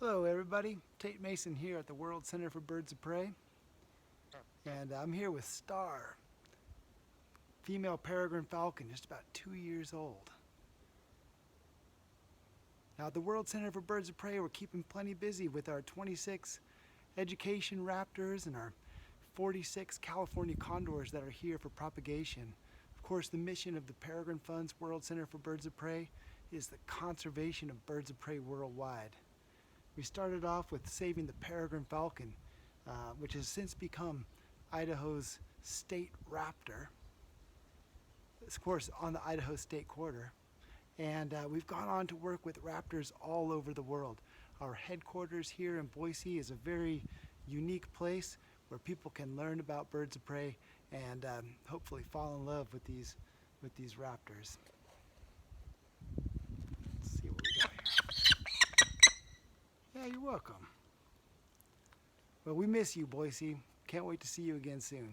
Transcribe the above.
Hello everybody, Tate Mason here at the World Center for Birds of Prey, and I'm here with Star, female peregrine falcon, just about 2 years old. Now at the World Center for Birds of Prey, we're keeping plenty busy with our 26 education raptors and our 46 California condors that are here for propagation. Of course, the mission of the Peregrine Fund's World Center for Birds of Prey is the conservation of birds of prey worldwide. We started off with saving the peregrine falcon, which has since become Idaho's state raptor, of course on the Idaho state quarter. And we've gone on to work with raptors all over the world. Our headquarters here in Boise is a very unique place where people can learn about birds of prey and hopefully fall in love with these raptors. Let's see what we got here. Yeah, you're welcome. Well, we miss you, Boise. Can't wait to see you again soon.